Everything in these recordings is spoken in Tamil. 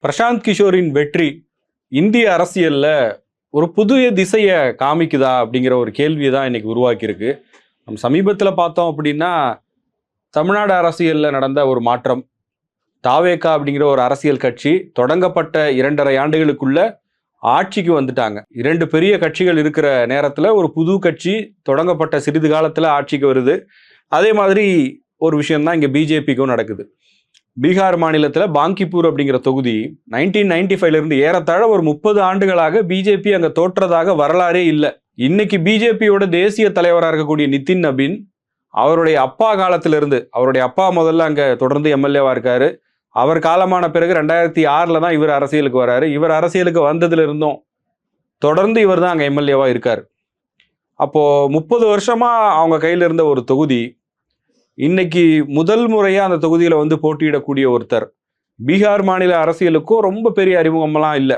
பிரசாந்த் கிஷோரின் வெற்றி இந்திய அரசியல்ல ஒரு புதிய திசையை காமிக்குதா அப்படிங்கிற ஒரு கேள்வியை தான் இன்னைக்கு உருவாக்கியிருக்கு. நம்ம சமீபத்தில் பார்த்தோம் அப்படின்னா, தமிழ்நாடு அரசியல்ல நடந்த ஒரு மாற்றம். தாவேகா அப்படிங்கிற ஒரு அரசியல் கட்சி தொடங்கப்பட்ட 2.5 ஆண்டுகளுக்குள்ள ஆட்சிக்கு வந்துட்டாங்க. 2 பெரிய கட்சிகள் இருக்கிற நேரத்தில் ஒரு புது கட்சி தொடங்கப்பட்ட சிறிது காலத்தில் ஆட்சிக்கு வருது. அதே மாதிரி ஒரு விஷயம் தான் இங்கே பிஜேபிக்கும் நடக்குது. பீகார் மாநிலத்தில் பாங்கிப்பூர் அப்படிங்கிற தொகுதி 1995 இருந்து ஏறத்தாழ ஒரு 30 ஆண்டுகளாக பிஜேபி அங்கே தோற்றதாக வரலாறே இல்லை. இன்னைக்கு பிஜேபியோட தேசிய தலைவராக இருக்கக்கூடிய நிதின் நபீன் அவருடைய அப்பா காலத்திலிருந்து, அவருடைய அப்பா முதல்ல அங்கே தொடர்ந்து எம்எல்ஏவா இருக்காரு. அவர் காலமான பிறகு 2006 தான் இவர் அரசியலுக்கு வராரு. இவர் அரசியலுக்கு வந்ததுல இருந்தும் தொடர்ந்து இவர் தான் அங்கே எம்எல்ஏவா இருக்காரு. அப்போ 30 வருஷமா அவங்க கையில் இருந்த ஒரு தொகுதி இன்னைக்கு முதல் முறையா அந்த தொகுதியில வந்து போட்டியிடக்கூடிய ஒருத்தர். பீகார் மாநில அரசியலுக்கும் ரொம்ப பெரிய அறிமுகம்லாம் இல்லை.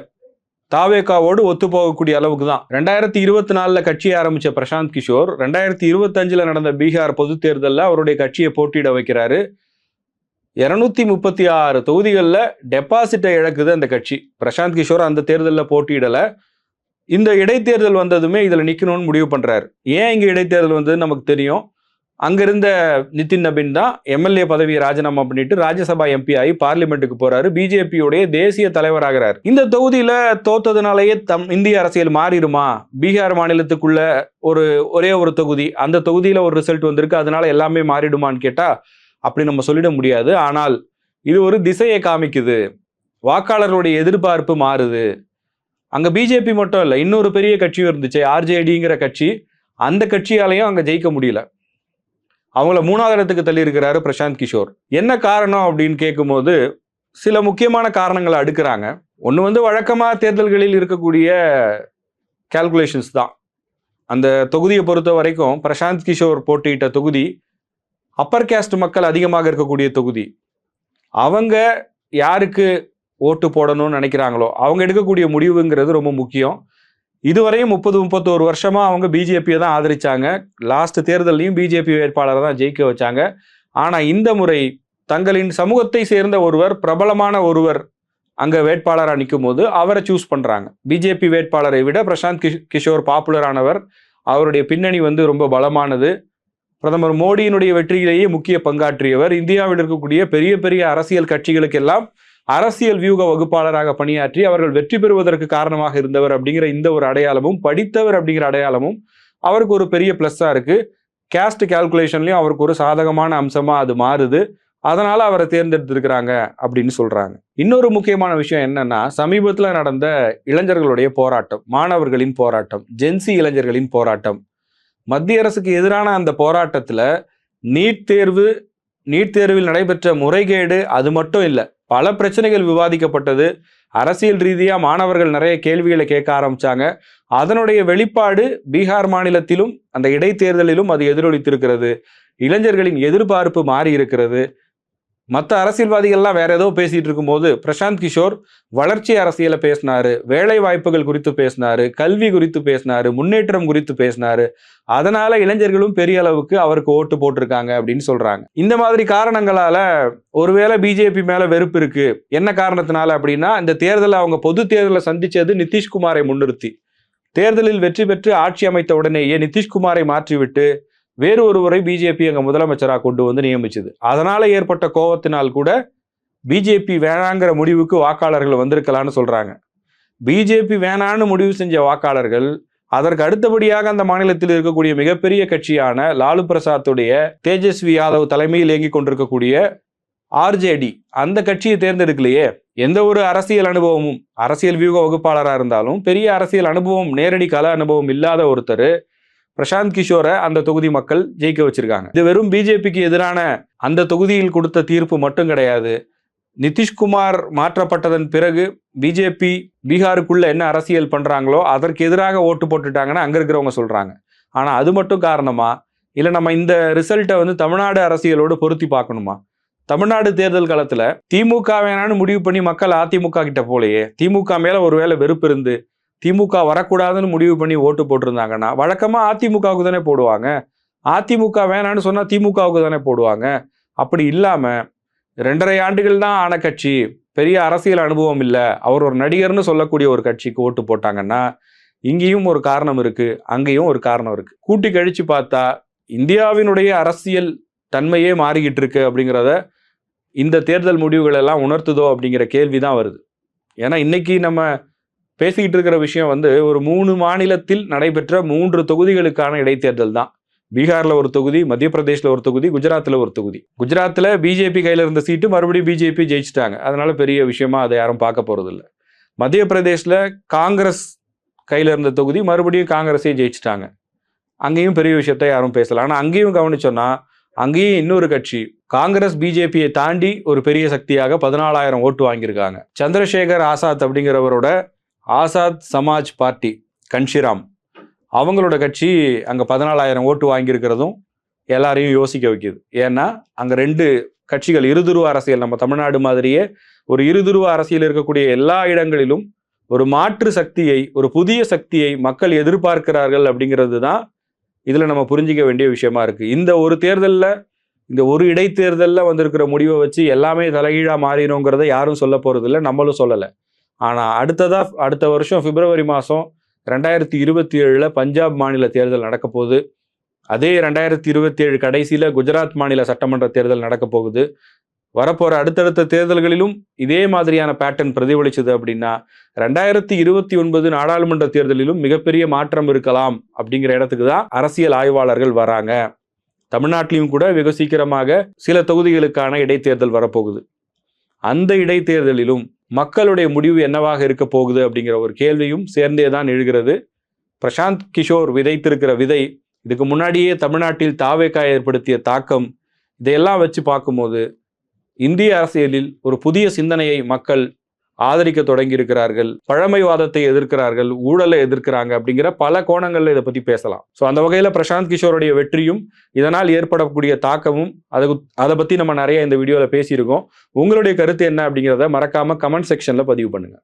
தாவேகாவோடு ஒத்து போகக்கூடிய அளவுக்கு தான். 2024 கட்சியை ஆரம்பிச்ச பிரசாந்த் கிஷோர் 2025 நடந்த பீகார் பொது தேர்தலில் அவருடைய கட்சியை போட்டியிட வைக்கிறாரு. 236 தொகுதிகளில் டெபாசிட்டை இழக்குது அந்த கட்சி. பிரசாந்த் கிஷோர் அந்த தேர்தலில் போட்டியிடலை. இந்த இடைத்தேர்தல் வந்ததுமே இதில் நிற்கணும்னு முடிவு பண்ணுறாரு. ஏன் இங்கே இடைத்தேர்தல் வந்ததுன்னு நமக்கு தெரியும். அங்கிருந்த நிதின் நபீன் தான் எம்எல்ஏ பதவியை ராஜினாமா பண்ணிட்டு ராஜ்யசபா எம்பி ஆகி பார்லிமெண்ட்டுக்கு போறாரு. பிஜேபியோடைய தேசிய தலைவராகிறார். இந்த தொகுதியில தோத்ததுனாலேயே இந்திய அரசியல் மாறிடுமா? பீகார் மாநிலத்துக்குள்ள ஒரே ஒரு தொகுதி, அந்த தொகுதியில ஒரு ரிசல்ட் வந்திருக்கு, அதனால எல்லாமே மாறிடுமான்னு கேட்டா அப்படி நம்ம சொல்லிட முடியாது. ஆனால் இது ஒரு திசையை காமிக்குது. வாக்காளர்களுடைய எதிர்பார்ப்பு மாறுது. அங்க பிஜேபி மட்டும் இல்லை, இன்னொரு பெரிய கட்சியும் இருந்துச்சு, ஆர்ஜேடிங்கிற கட்சி. அந்த கட்சியாலையும் அங்க ஜெயிக்க முடியல. அவங்கள 3வது இடத்துக்கு தள்ளி இருக்கிறாரு பிரசாந்த் கிஷோர். என்ன காரணம் அப்படின்னு கேட்கும்போது சில முக்கியமான காரணங்களை அடுக்குறாங்க. ஒன்று வந்து வழக்கமாக தேர்தல்களில் இருக்கக்கூடிய கால்குலேஷன்ஸ் தான். அந்த தொகுதியை பொறுத்த வரைக்கும் பிரசாந்த் கிஷோர் போட்டியிட்ட தொகுதி அப்பர் கேஸ்ட் மக்கள் அதிகமாக இருக்கக்கூடிய தொகுதி. அவங்க யாருக்கு ஓட்டு போடணும்னு நினைக்கிறாங்களோ அவங்க எடுக்கக்கூடிய முடிவுங்கிறது ரொம்ப முக்கியம். இதுவரையும் 30-31 வருஷமா அவங்க பிஜேபியை தான் ஆதரிச்சாங்க. லாஸ்ட் தேர்தலையும் பிஜேபி வேட்பாளரை தான் ஜெயிக்க வச்சாங்க. ஆனா இந்த முறை தங்களின் சமூகத்தை சேர்ந்த ஒருவர், பிரபலமான ஒருவர் அங்க வேட்பாளராக நிற்கும் போது அவரை சூஸ் பண்றாங்க. பிஜேபி வேட்பாளரை விட பிரசாந்த் கிஷோர் பாப்புலரானவர். அவருடைய பின்னணி வந்து ரொம்ப பலமானது. பிரதமர் மோடியினுடைய வெற்றியிலேயே முக்கிய பங்காற்றியவர். இந்தியாவில் இருக்கக்கூடிய பெரிய பெரிய அரசியல் கட்சிகளுக்கெல்லாம் அரசியல் வியூக வகுப்பாளராக பணியாற்றி அவர்கள் வெற்றி பெறுவதற்கு காரணமாக இருந்தவர் அப்படிங்கிற இந்த ஒரு அடையாளமும், படித்தவர் அப்படிங்கிற அடையாளமும் அவருக்கு ஒரு பெரிய பிளஸ்ஸா இருக்கு. கேஸ்ட் கால்குலேஷன்லயும் அவருக்கு ஒரு சாதகமான அம்சமா அது மாறுது. அதனால அவரை தேர்ந்தெடுத்திருக்கிறாங்க அப்படின்னு சொல்றாங்க. இன்னொரு முக்கியமான விஷயம் என்னன்னா, சமீபத்தில் நடந்த இளைஞர்களுடைய போராட்டம், மாணவர்களின் போராட்டம், ஜென்சி இளைஞர்களின் போராட்டம், மத்திய அரசுக்கு எதிரான அந்த போராட்டத்துல நீட் தேர்வில் நடைபெற்ற முறைகேடு அது மட்டும் இல்லை, பல பிரச்சனைகள் விவாதிக்கப்பட்டது. அரசியல் ரீதியா மாணவர்கள் நிறைய கேள்விகளை கேட்க ஆரம்பிச்சாங்க. அதனுடைய வெளிப்பாடு பீகார் மாநிலத்திலும் அந்த இடைத்தேர்தலிலும் அது எதிரொலித்திருக்கிறது. இளைஞர்களின் எதிர்பார்ப்பு மாறி இருக்கிறது. மற்ற அரசியல்வாதிகள்லாம் வேற ஏதோ பேசிட்டு இருக்கும்போது பிரசாந்த் கிஷோர் வளர்ச்சி அரசியலை பேசினாரு, வேலை வாய்ப்புகள் குறித்து பேசினாரு, கல்வி குறித்து பேசினாரு, முன்னேற்றம் குறித்து பேசினாரு. அதனால இளைஞர்களும் பெரிய அளவுக்கு அவருக்கு ஓட்டு போட்டிருக்காங்க அப்படின்னு சொல்றாங்க. இந்த மாதிரி காரணங்களால ஒருவேளை பிஜேபி மேல வெறுப்பு இருக்கு. என்ன காரணத்தினால அப்படின்னா, இந்த தேர்தலை அவங்க பொது தேர்தலை சந்திச்சது நிதிஷ்குமாரை முன்னிறுத்தி. தேர்தலில் வெற்றி பெற்று ஆட்சி அமைத்த உடனேயே நிதிஷ்குமாரை மாற்றிவிட்டு வேறு ஒருவரை பிஜேபி அங்க முதலமைச்சராக கொண்டு வந்து நியமிச்சது. அதனால ஏற்பட்ட கோபத்தினால் கூட பிஜேபி வேணாங்கிற முடிவுக்கு வாக்காளர்கள் வந்திருக்கலான்னு சொல்றாங்க. பிஜேபி வேணான்னு முடிவு செஞ்ச வாக்காளர்கள் அதற்கு அடுத்தபடியாக அந்த மாநிலத்தில் இருக்கக்கூடிய மிகப்பெரிய கட்சியான லாலு பிரசாத்துடைய தேஜஸ்வி யாதவ் தலைமையில் இயங்கிக் கொண்டிருக்கக்கூடிய ஆர்ஜேடி அந்த கட்சியை தேர்ந்தெடுக்கலையே. எந்த ஒரு அரசியல் அனுபவமும், அரசியல் வியூக வகுப்பாளராக இருந்தாலும் பெரிய அரசியல் அனுபவம், நேரடி கல அனுபவம் இல்லாத ஒருத்தர் பிரசாந்த் கிஷோரை அந்த தொகுதி மக்கள் ஜெயிக்க வச்சிருக்காங்க. இது வெறும் பிஜேபிக்கு எதிரான அந்த தொகுதியில் கொடுத்த தீர்ப்பு மட்டும் கிடையாது. நிதிஷ்குமார் மாற்றப்பட்டதன் பிறகு பிஜேபி பீகாருக்குள்ள என்ன அரசியல் பண்றாங்களோ அதற்கு எதிராக ஓட்டு போட்டுட்டாங்கன்னு அங்க இருக்கிறவங்க சொல்றாங்க. ஆனா அது மட்டும் காரணமா, இல்ல நம்ம இந்த ரிசல்ட்டை வந்து தமிழ்நாடு அரசியலோடு பொருத்தி பார்க்கணுமா? தமிழ்நாடு தேர்தல் காலத்துல திமுக வேணான்னு முடிவு பண்ணி மக்கள் அதிமுக கிட்ட போலையே. திமுக மேல ஒருவேளை வெறுப்பு இருந்து திமுக வரக்கூடாதுன்னு முடிவு பண்ணி ஓட்டு போட்டிருந்தாங்கன்னா வழக்கமா அதிமுகவுக்கு தானே போடுவாங்க. அதிமுக வேணான்னு சொன்னா திமுகவுக்கு தானே போடுவாங்க. அப்படி இல்லாம 2.5 ஆண்டுகள் தான் ஆன கட்சி, பெரிய அரசியல் அனுபவம் இல்லை, அவர் ஒரு நடிகர்னு சொல்லக்கூடிய ஒரு கட்சிக்கு ஓட்டு போட்டாங்கன்னா இங்கேயும் ஒரு காரணம் இருக்கு, அங்கேயும் ஒரு காரணம் இருக்கு. கூட்டி கழிச்சு பார்த்தா இந்தியாவினுடைய அரசியல் தன்மையே மாறிக்கிட்டு இருக்கு அப்படிங்கிறத இந்த தேர்தல் முடிவுகள் எல்லாம் உணர்த்துதோ அப்படிங்கிற கேள்விதான் வருது. ஏன்னா இன்னைக்கு நம்ம பேசிக்கிட்டு இருக்கிற விஷயம் ஒரு 3 மாநிலத்தில் நடைபெற்ற 3 தொகுதிகளுக்கான இடைத்தேர்தல் தான். பீகார்ல ஒரு தொகுதி, மத்திய பிரதேஷ்ல ஒரு தொகுதி, குஜராத்ல ஒரு தொகுதி. குஜராத்ல பிஜேபி கையில இருந்த சீட்டு மறுபடியும் பிஜேபி ஜெயிச்சிட்டாங்க, அதனால பெரிய விஷயமா அதை யாரும் பார்க்க போறது இல்லை. மத்திய பிரதேஷ்ல காங்கிரஸ் கையில இருந்த தொகுதி மறுபடியும் காங்கிரஸே ஜெயிச்சிட்டாங்க, அங்கேயும் பெரிய விஷயத்த யாரும் பேசல. ஆனா அங்கேயும் கவனிச்சோம்னா அங்கேயும் இன்னொரு கட்சி காங்கிரஸ் பிஜேபியை தாண்டி ஒரு பெரிய சக்தியாக 14,000 ஓட்டு வாங்கியிருக்காங்க. சந்திரசேகர் ஆசாத் அப்படிங்கிறவரோட ஆசாத் சமாஜ் பார்ட்டி கன்ஷிராம், அவங்களோட கட்சி அங்கே 14,000 ஓட்டு வாங்கியிருக்கிறதும் எல்லாரையும் யோசிக்க வைக்குது. ஏன்னா அங்கே 2 கட்சிகள் இருதுருவ அரசியல், நம்ம தமிழ்நாடு மாதிரியே ஒரு இருதுருவ அரசியல் இருக்கக்கூடிய எல்லா இடங்களிலும் ஒரு மாற்று சக்தியை, ஒரு புதிய சக்தியை மக்கள் எதிர்பார்க்கிறார்கள் அப்படிங்கிறது தான் இதில் நம்ம புரிஞ்சிக்க வேண்டிய விஷயமா இருக்கு. இந்த ஒரு தேர்தலில், இந்த ஒரு இடைத்தேர்தலில் வந்திருக்கிற முடிவை வச்சு எல்லாமே தலைகீழாக மாறினோங்கிறத யாரும் சொல்ல போகிறது இல்லை, நம்மளும் சொல்லலை. ஆனால் அடுத்த வருஷம் பிப்ரவரி மாதம் 2027 பஞ்சாப் மாநில தேர்தல் நடக்க போகுது. அதே 2027 கடைசியில் குஜராத் மாநில சட்டமன்ற தேர்தல் நடக்க போகுது. வரப்போகிற அடுத்தடுத்த தேர்தல்களிலும் இதே மாதிரியான பேட்டர்ன் பிரதிபலிச்சது அப்படின்னா 2029 நாடாளுமன்ற தேர்தலிலும் மிகப்பெரிய மாற்றம் இருக்கலாம் அப்படிங்கிற இடத்துக்கு தான் அரசியல் ஆய்வாளர்கள் வராங்க. தமிழ்நாட்டிலையும் கூட வெகு சீக்கிரமாக சில தொகுதிகளுக்கான இடைத்தேர்தல் வரப்போகுது. அந்த இடைத்தேர்தலிலும் மக்களுடைய முடிவு என்னவாக இருக்க போகுது அப்படிங்கிற ஒரு கேள்வியும் சேர்ந்தே தான் எழுகிறது. பிரசாந்த் கிஷோர் விதைத்திருக்கிற விதை, இதுக்கு முன்னாடியே தமிழ்நாட்டில் தாவேகா ஏற்படுத்திய தாக்கம், இதையெல்லாம் வச்சு பார்க்கும்போது இந்திய அரசியலில் ஒரு புதிய சிந்தனையை மக்கள் ஆதரிக்க தொடங்கி இருக்கிறார்கள். பழமைவாதத்தை எதிர்க்கிறார்கள், ஊழலை எதிர்க்கிறாங்க அப்படிங்கிற பல கோணங்கள்ல இதை பத்தி பேசலாம். ஸோ அந்த வகையில பிரசாந்த் கிஷோருடைய வெற்றியும் இதனால் ஏற்படக்கூடிய தாக்கமும் அதை பத்தி நம்ம நிறைய இந்த வீடியோல பேசியிருக்கோம். உங்களுடைய கருத்து என்ன அப்படிங்கிறத மறக்காம கமெண்ட் செக்ஷன்ல பதிவு பண்ணுங்க.